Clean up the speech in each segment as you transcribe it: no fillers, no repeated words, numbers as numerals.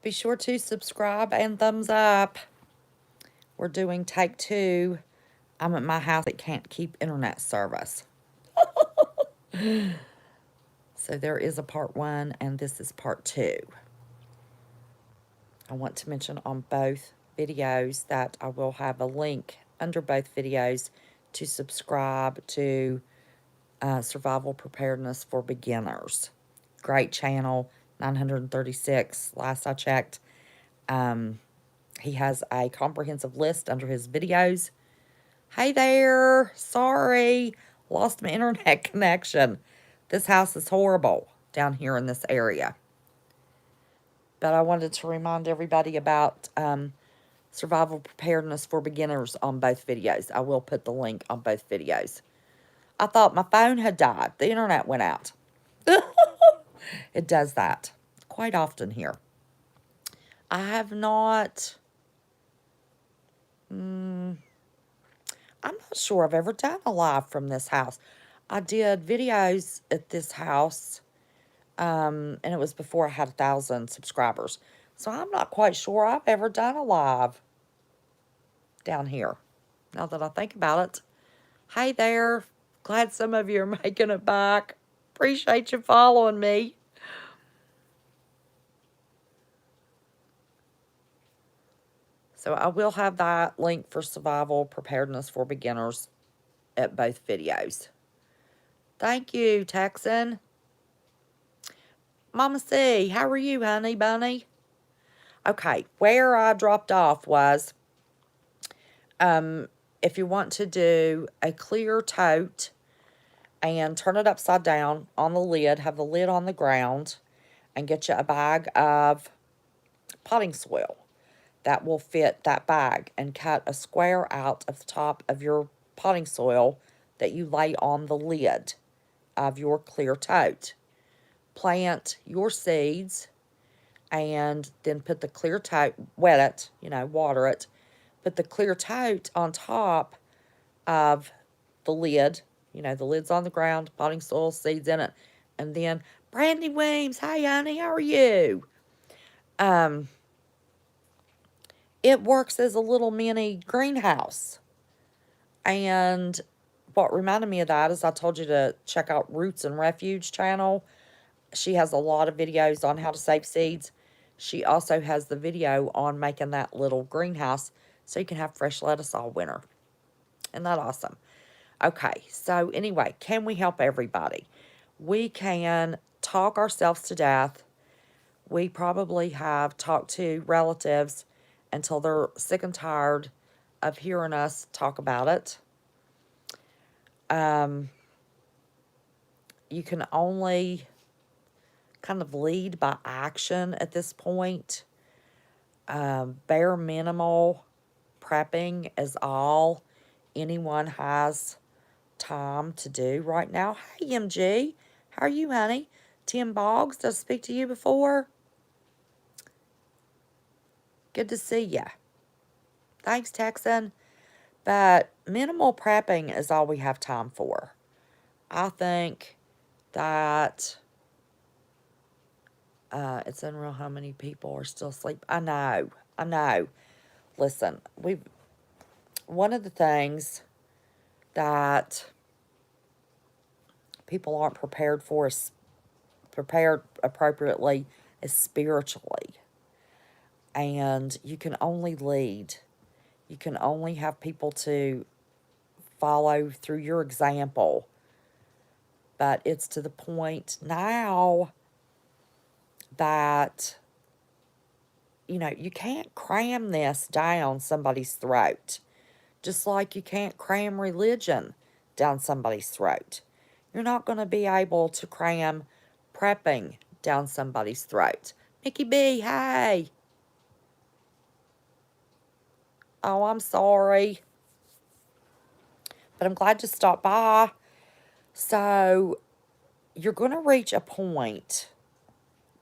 Be sure to subscribe and thumbs up. We're doing take 2. I'm at my house that can't keep internet service. So there is a part 1 and this is part 2. I want to mention on both videos that I will have a link under both videos to subscribe to Survival Preparedness for Beginners. Great channel, 936 last I checked. He has a comprehensive list under his videos. Hey there, sorry, lost my internet connection. This house is horrible down here in this area. But I wanted to remind everybody about Survival Preparedness for Beginners on both videos. I will put the link on both videos. I thought my phone had died. The internet went out. It does that quite often here. I have not... I'm not sure I've ever done a live from this house. I did videos at this house, and it was before I had 1,000 subscribers. So I'm not quite sure I've ever done a live down here, now that I think about it. Hey there. Glad some of you are making it back. Appreciate you following me. So I will have that link for Survival Preparedness for Beginners at both videos. Thank you, Texan. Mama C, how are you, honey bunny? Okay, where I dropped off was, if you want to do a clear tote and turn it upside down on the lid, have the lid on the ground, and get you a bag of potting soil that will fit that bag, and cut a square out of the top of your potting soil that you lay on the lid of your clear tote. Plant your seeds and then put the clear tote, wet it, water it, put the clear tote on top of the lid. The lid's on the ground, potting soil, seeds in it. And then, Brandy Weems, hey honey, how are you? It works as a little mini greenhouse. And what reminded me of that is I told you to check out Roots and Refuge channel. She has a lot of videos on how to save seeds. She also has the video on making that little greenhouse so you can have fresh lettuce all winter. Isn't that awesome? Okay, so anyway, can we help everybody? We can talk ourselves to death. We probably have talked to relatives until they're sick and tired of hearing us talk about it. You can only kind of lead by action at this point. Bare minimal prepping is all anyone has time to do right now. Hey, MG. How are you, honey? Tim Boggs, did I speak to you before? Good to see ya. Thanks, Texan. But minimal prepping is all we have time for. I think that it's unreal how many people are still asleep. I know. Listen, one of the things that people aren't prepared for is prepared appropriately is spiritually. And you can only lead. You can only have people to follow through your example. But it's to the point now that, you can't cram this down somebody's throat. Just like you can't cram religion down somebody's throat. You're not going to be able to cram prepping down somebody's throat. Mickey B, hey. Oh, I'm sorry. But I'm glad you stopped by. So, you're going to reach a point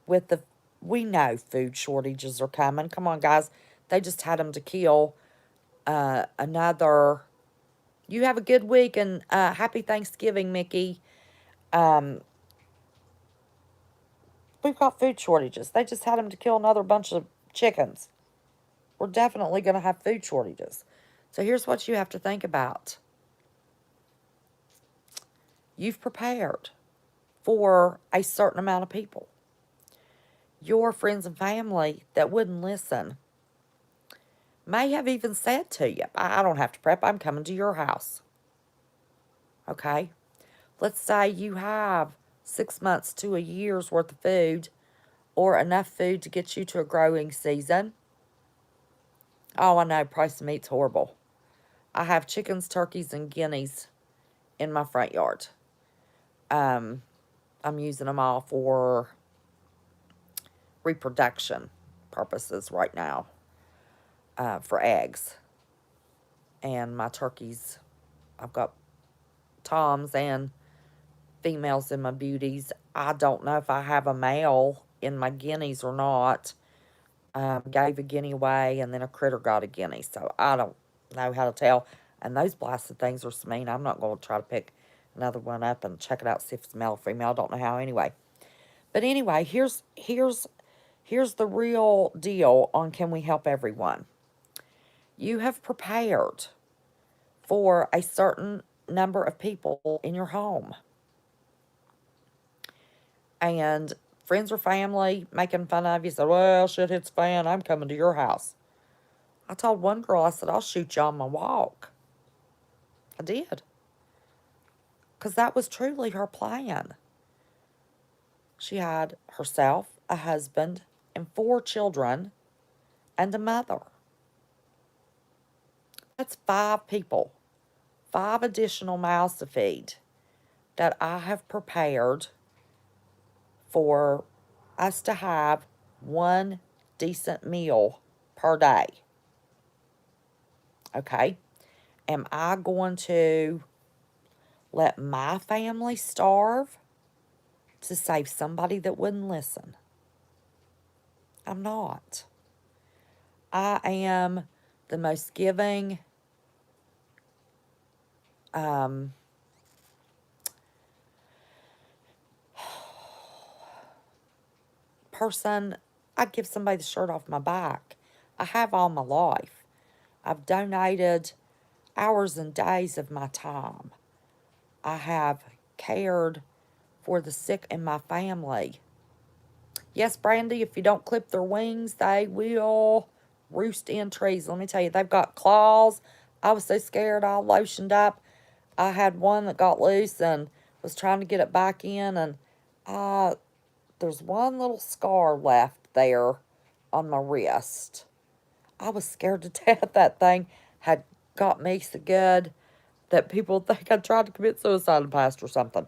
with we know food shortages are coming. Come on, guys. They just had them to kill another. You have a good week and happy Thanksgiving, Mickey. we've got food shortages. They just had them to kill another bunch of chickens. We're definitely going to have food shortages. So here's what you have to think about. You've prepared for a certain amount of people. Your friends and family that wouldn't listen may have even said to you, I don't have to prep, I'm coming to your house. Okay? Let's say you have 6 months to a year's worth of food or enough food to get you to a growing season. Oh, I know, price of meat's horrible. I have chickens, turkeys, and guineas in my front yard. I'm using them all for reproduction purposes right now, for eggs. And my turkeys, I've got toms and females in my beauties. I don't know if I have a male in my guineas or not. Gave a guinea away, and then a critter got a guinea, so I don't know how to tell. And those blasted things are so mean, I'm not going to try to pick another one up and check it out, see if it's male or female. I don't know how anyway. But anyway, here's the real deal on can we help everyone. You have prepared for a certain number of people in your home. And friends or family making fun of you, said, well, shit hits fan, I'm coming to your house. I told one girl, I said, I'll shoot you on my walk. I did. Because that was truly her plan. She had herself, a husband, and 4 children, and a mother. That's 5 people. 5 additional mouths to feed that I have prepared for us to have one decent meal per day. Okay? Am I going to let my family starve to save somebody that wouldn't listen? I'm not. I am the most giving, person. I'd give somebody the shirt off my back. I have all my life. I've donated hours and days of my time. I have cared for the sick in my family. Yes, Brandy, if you don't clip their wings, they will roost in trees. Let me tell you, they've got claws. I was so scared, all lotioned up. I had one that got loose and was trying to get it back in, and there's one little scar left there on my wrist. I was scared to death. That thing had got me so good that people think I tried to commit suicide in the past or something.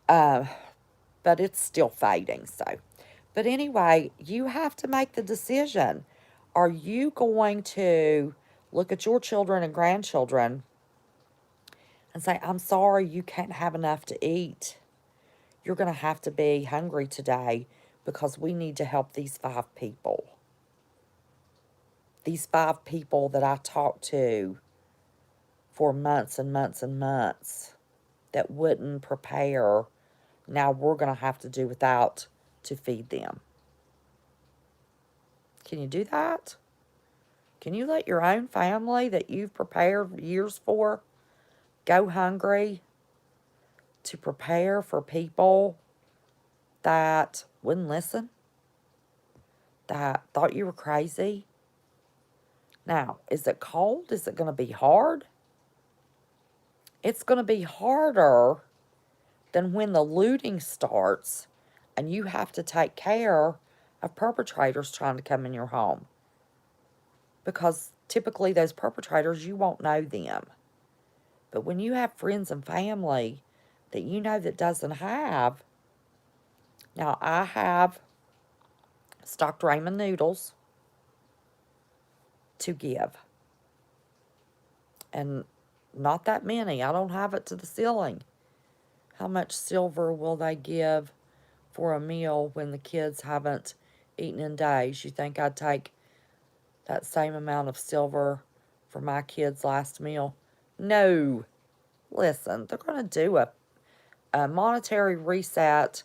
But it's still fading, so. But anyway, you have to make the decision. Are you going to look at your children and grandchildren and say, I'm sorry you can't have enough to eat? You're going to have to be hungry today because we need to help these 5 people. These 5 people that I talked to for months and months and months that wouldn't prepare, now we're going to have to do without to feed them. Can you do that? Can you let your own family that you've prepared years for go hungry to prepare for people that wouldn't listen, that thought you were crazy? Now, is it cold? Is it going to be hard? It's going to be harder than when the looting starts and you have to take care of perpetrators trying to come in your home. Because typically those perpetrators, you won't know them. But when you have friends and family that you know that doesn't have, now I have stocked ramen noodles to give. And not that many. I don't have it to the ceiling. How much silver will they give for a meal when the kids haven't eaten in days? You think I'd take that same amount of silver for my kids' last meal? No. Listen, they're going to do a monetary reset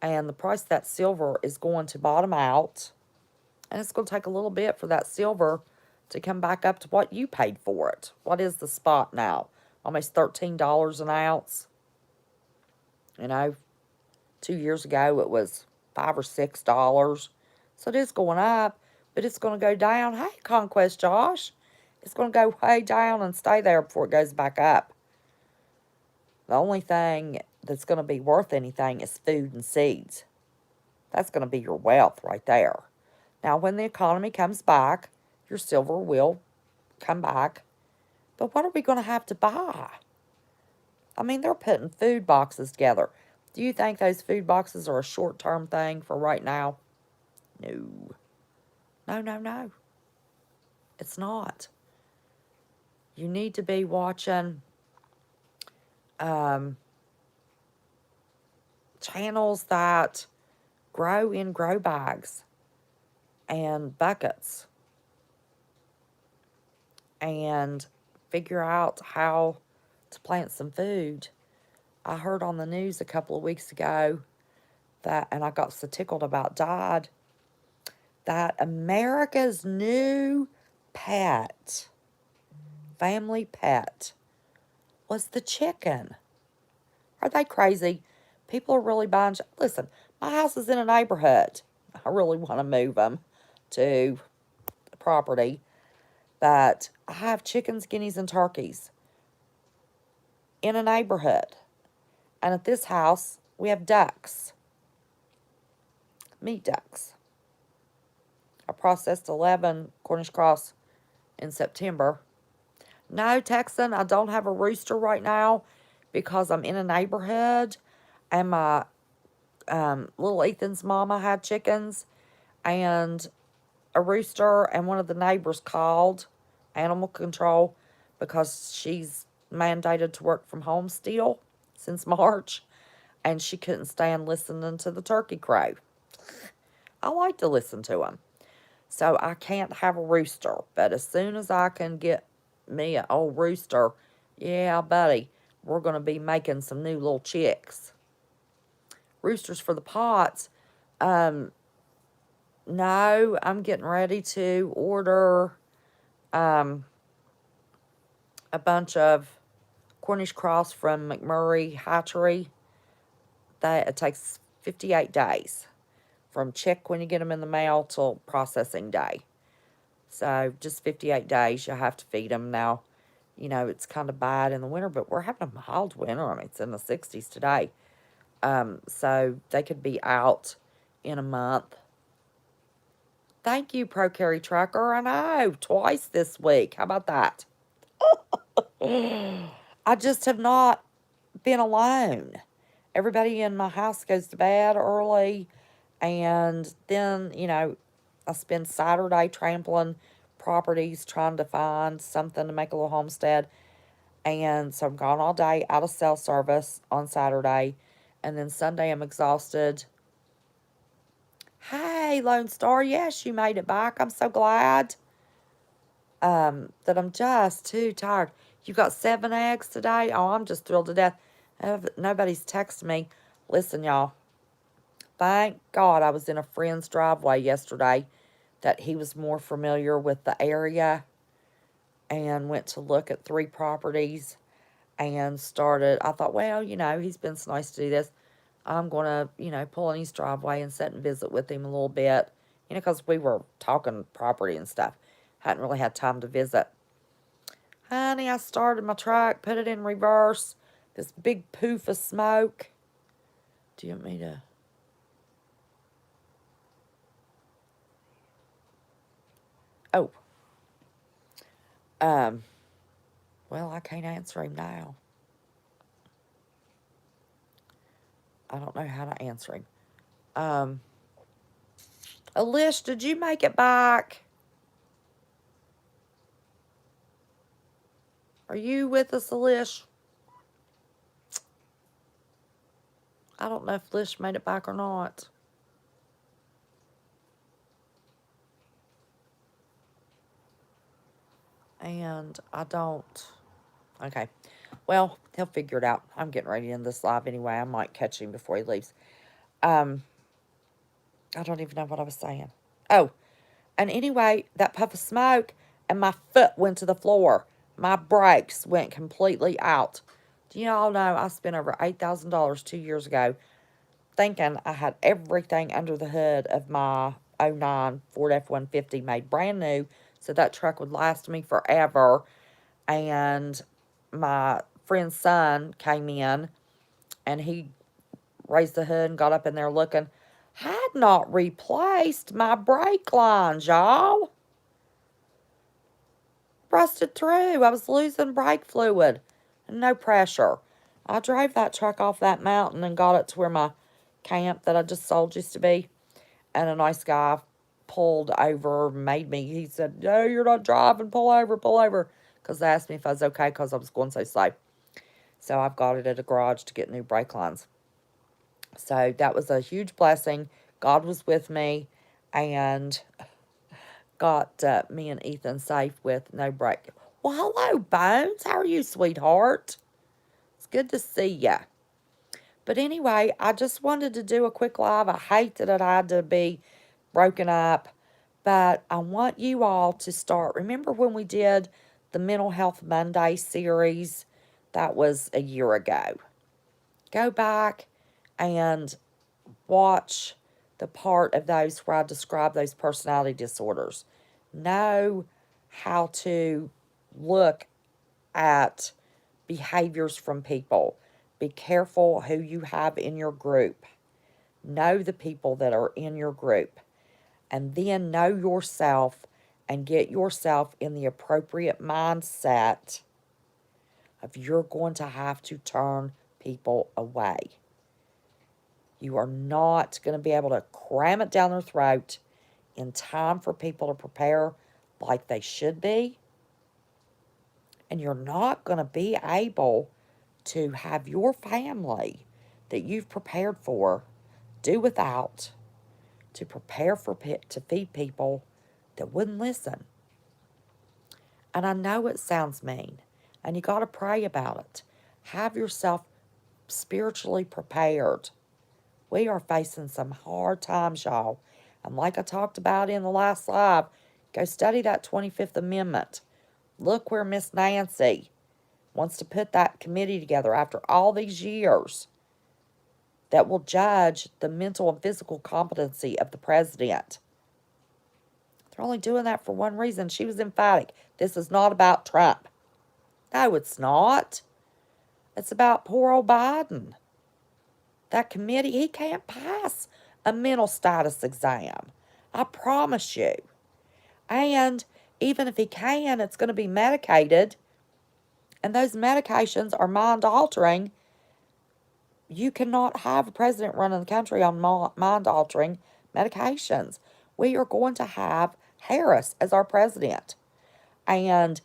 And the price of that silver is going to bottom out. And it's going to take a little bit for that silver to come back up to what you paid for it. What is the spot now? Almost $13 an ounce. You know, 2 years ago it was $5 or $6. So it is going up, but it's going to go down. Hey, Conquest Josh. It's going to go way down and stay there before it goes back up. The only thing that's going to be worth anything is food and seeds. That's going to be your wealth right there. Now, when the economy comes back, your silver will come back. But what are we going to have to buy? I mean, they're putting food boxes together. Do you think those food boxes are a short-term thing for right now? No. No, no, no. It's not. You need to be watching channels that grow in grow bags and buckets and figure out how to plant some food. I heard on the news a couple of weeks ago that, and I got so tickled about Dad, that America's new pet, family pet, was the chicken. Are they crazy? People are really buying. Listen, my house is in a neighborhood. I really want to move them to the property. But I have chickens, guineas, and turkeys in a neighborhood. And at this house, we have ducks. Meat ducks. I processed 11 Cornish cross in September. No, Texan, I don't have a rooster right now because I'm in a neighborhood. And my little Ethan's mama had chickens and a rooster, and one of the neighbors called animal control because she's mandated to work from home still since March, and she couldn't stand listening to the turkey crow. I like to listen to them. So I can't have a rooster, but as soon as I can get me an old rooster, yeah, buddy, we're going to be making some new little chicks. Roosters for the pots. No, I'm getting ready to order a bunch of Cornish cross from McMurray Hatchery. That it takes 58 days from check when you get them in the mail till processing day. So just 58 days you have to feed them. Now, you know, it's kind of bad in the winter, but we're having a mild winter. I mean, it's in the 60s today. So they could be out in a month. Thank you, Pro Carry Tracker. I know, twice this week. How about that? I just have not been alone. Everybody in my house goes to bed early, and then, you know, I spend Saturday trampling properties trying to find something to make a little homestead. And so I'm gone all day out of cell service on Saturday. And then Sunday I'm exhausted. Hey, Lone Star. Yes, you made it back. I'm so glad that I'm just too tired. You got 7 eggs today? Oh, I'm just thrilled to death. Nobody's texted me. Listen, y'all. Thank God I was in a friend's driveway yesterday that he was more familiar with the area and went to look at 3 properties and started. I thought, well, you know, he's been so nice to do this. I'm going to, you know, pull in his driveway and sit and visit with him a little bit. You know, because we were talking property and stuff. Hadn't really had time to visit. Honey, I started my truck, put it in reverse. This big poof of smoke. Do you want me to? Oh. Well, I can't answer him now. I don't know how to answer him. Alish, did you make it back? Are you with us, Alish? I don't know if Lish made it back or not. And I don't. Okay. Well, he'll figure it out. I'm getting ready to end this live anyway. I might catch him before he leaves. I don't even know what I was saying. Oh, and anyway, that puff of smoke and my foot went to the floor. My brakes went completely out. Do you all know I spent over $8,000 2 years ago thinking I had everything under the hood of my '09 Ford F-150 made brand new, so that truck would last me forever. And my friend's son came in and he raised the hood and got up in there looking. Had not replaced my brake lines, y'all. Rusted through. I was losing brake fluid and no pressure. I drove that truck off that mountain and got it to where my camp that I just sold used to be. And a nice guy pulled over, made me. He said, "No, you're not driving. Pull over, pull over." Because they asked me if I was okay because I was going so slow. So I've got it at a garage to get new brake lines. So that was a huge blessing. God was with me and got me and Ethan safe with no brake. Well, hello, Bones. How are you, sweetheart? It's good to see ya. But anyway, I just wanted to do a quick live. I hate that it had to be broken up, but I want you all to start. Remember when we did the Mental Health Monday series? That was a year ago. Go back and watch the part of those where I describe those personality disorders. Know how to look at behaviors from people. Be careful who you have in your group. Know the people that are in your group. And then know yourself and get yourself in the appropriate mindset of you're going to have to turn people away. You are not going to be able to cram it down their throat in time for people to prepare like they should be. And you're not going to be able to have your family that you've prepared for do without to prepare to feed people that wouldn't listen. And I know it sounds mean, and you got to pray about it. Have yourself spiritually prepared. We are facing some hard times, y'all. And like I talked about in the last live, go study that 25th Amendment. Look where Miss Nancy wants to put that committee together after all these years that will judge the mental and physical competency of the president. They're only doing that for one reason. She was emphatic. This is not about Trump. No, it's not. It's about poor old Biden. That committee, he can't pass a mental status exam. I promise you. And even if he can, it's going to be medicated. And those medications are mind-altering. You cannot have a president running the country on mind-altering medications. We are going to have Harris as our president. And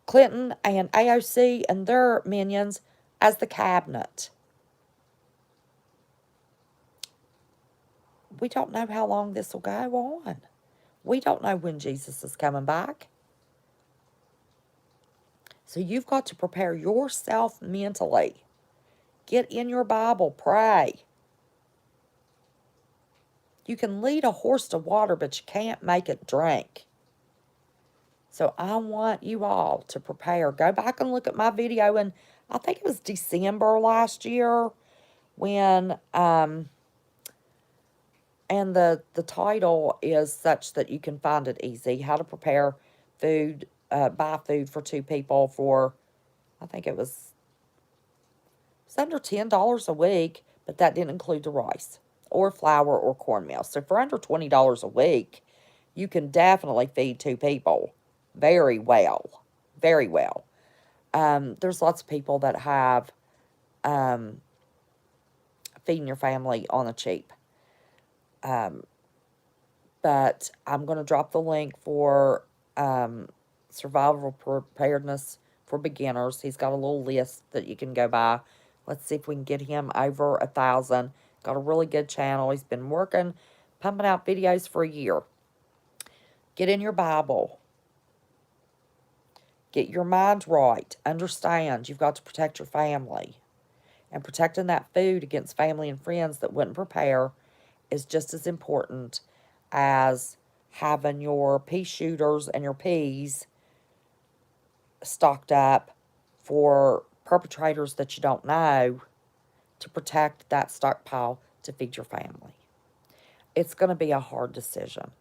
Clinton and AOC and their minions as the cabinet. We don't know how long this will go on. We don't know when Jesus is coming back. So you've got to prepare yourself mentally. Get in your Bible, pray. You can lead a horse to water, but you can't make it drink. So I want you all to prepare. Go back and look at my video, and I think it was December last year when, and the title is such that you can find it easy. How to prepare food, buy food for two people for, I think it's under $10 a week, but that didn't include the rice or flour or cornmeal. So for under $20 a week, you can definitely feed two people very well. Very well. There's lots of people that have feeding your family on the cheap. But I'm going to drop the link for survival preparedness for beginners. He's got a little list that you can go by. Let's see if we can get him over 1,000. Got a really good channel. He's been working, pumping out videos for a year. Get in your Bible. Get your mind right. Understand you've got to protect your family. And protecting that food against family and friends that wouldn't prepare is just as important as having your pea shooters and your peas stocked up for perpetrators that you don't know to protect that stockpile to feed your family. It's going to be a hard decision.